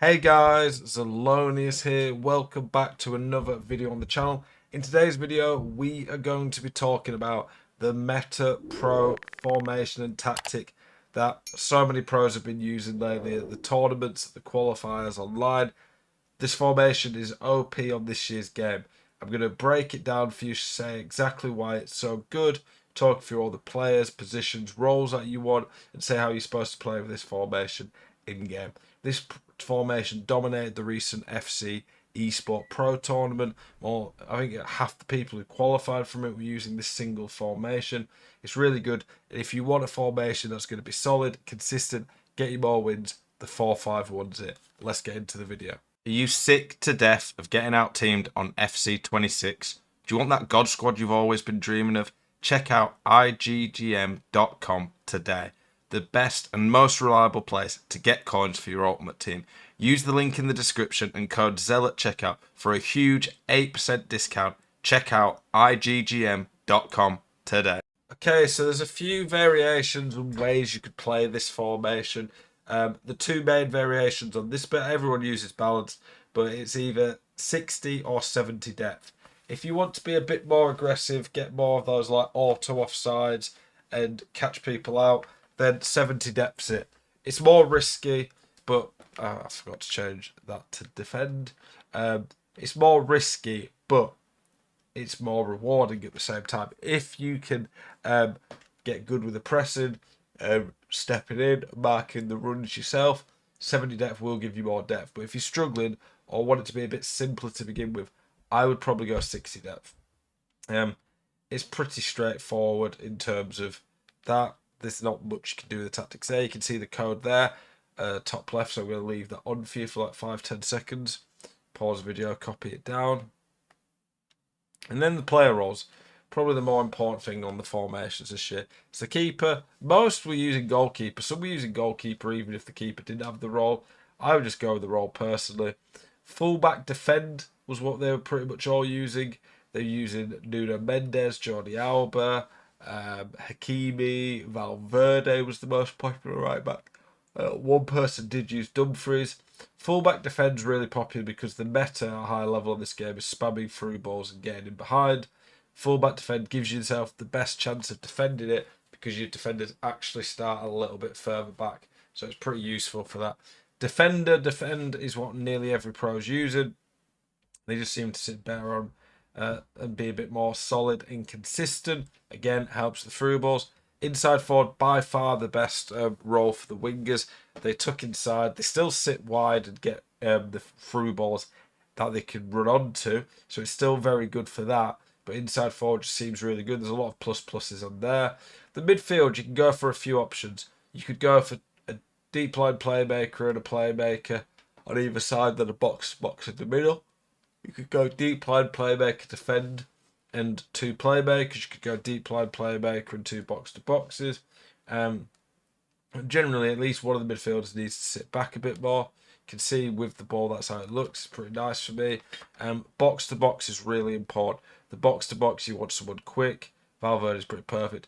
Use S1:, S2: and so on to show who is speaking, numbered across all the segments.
S1: Hey guys, Zelonius here. Welcome back to another video on the channel. In today's video, we are going to be talking about the meta pro formation and tactic that so many pros have been using lately at the tournaments, the qualifiers online. This formation is OP on this year's game. I'm going to break it down for you to say exactly why it's so good, talk through all the players, positions, roles that you want, and say how you're supposed to play with this formation in game. This formation dominated the recent FC Esport Pro tournament. More, I think half the people who qualified from it were using this single formation. It's really good. If you want a formation that's going to be solid, consistent, get you more wins, the 4-5-1's it. Let's get into the video. Are you sick to death of getting out teamed on FC 26? Do you want that God squad you've always been dreaming of? Check out iggm.com today. The best and most reliable place to get coins for your ultimate team. Use the link in the description and code ZEL at checkout for a huge 8% discount. Check out iggm.com today. Okay, so there's a few variations and ways you could play this formation. The two main variations on this bit, everyone uses balance, but it's either 60 or 70 depth. If you want to be a bit more aggressive, get more of those like auto offsides and catch people out, then 70 depth's it. It's more risky, but I forgot to change that to defend. It's more risky, but it's more rewarding at the same time. If you can get good with the pressing, stepping in, marking the runs yourself, 70 depth will give you more depth. But if you're struggling or want it to be a bit simpler to begin with, I would probably go 60 depth. It's pretty straightforward in terms of that. There's not much you can do with the tactics there. You can see the code there, top left, so I'm going to leave that on for you for like 5-10 seconds. Pause the video, copy it down. And then the player roles, probably the more important thing on the formations this year. It's the keeper. Most were using goalkeeper. Some were using goalkeeper even if the keeper didn't have the role. I would just go with the role personally. Fullback defend was what they were pretty much all using. They're using Nuno Mendes, Jordi Alba, Hakimi, Valverde was the most popular right back. One person did use Dumfries. Fullback defends really popular because the meta at a high level on this game is spamming through balls and getting in behind. Fullback defend gives yourself the best chance of defending it because your defenders actually start a little bit further back. So it's pretty useful for that. Defender defend is what nearly every pro is using. They just seem to sit better on and be a bit more solid and consistent. Again, helps the through balls. Inside forward, by far the best role for the wingers. They tuck inside. They still sit wide and get the through balls that they can run onto. So it's still very good for that. But inside forward just seems really good. There's a lot of pluses on there. The midfield, you can go for a few options. You could go for a deep line playmaker and a playmaker on either side, then a box in the middle. You could go deep line playmaker defend and two playmakers. You could go deep line playmaker and two box to boxes. Generally, at least one of the midfielders needs to sit back a bit more. You can see with the ball, that's how it looks. It's pretty nice for me. Box to box is really important. The box to box, you want someone quick. Valverde is pretty perfect.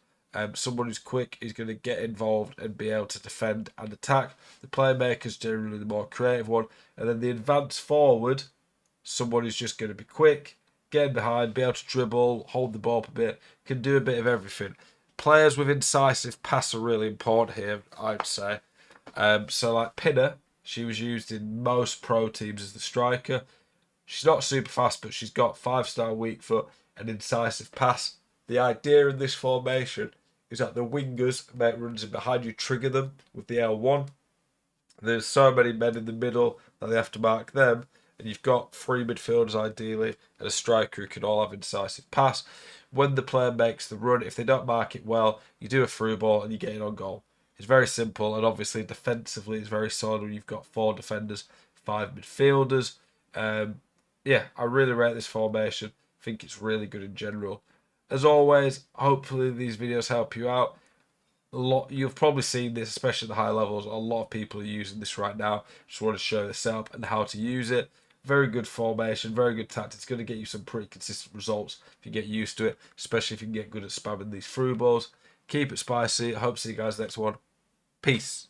S1: Someone who's quick is going to get involved and be able to defend and attack. The playmaker is generally the more creative one. And then the advanced forward, someone who's just going to be quick, get behind, be able to dribble, hold the ball up a bit, can do a bit of everything. Players with incisive pass are really important here, I'd say. So like Pinner, she was used in most pro teams as the striker. She's not super fast, but she's got 5-star weak foot and incisive pass. The idea in this formation is that the wingers make runs in behind you, trigger them with the L1. There's so many men in the middle that they have to mark them. And you've got three midfielders ideally and a striker who can all have incisive pass. When the player makes the run, if they don't mark it well, you do a through ball and you get it on goal. It's very simple, and obviously defensively it's very solid when you've got 4 defenders, 5 midfielders. Yeah, I really rate this formation. I think it's really good in general. As always, hopefully these videos help you out. You've probably seen this, especially at the high levels. A lot of people are using this right now. Just want to show this up and how to use it. Very good formation, very good tactics. It's going to get you some pretty consistent results if you get used to it, especially if you can get good at spamming these through balls. Keep it spicy. I hope to see you guys next one. Peace.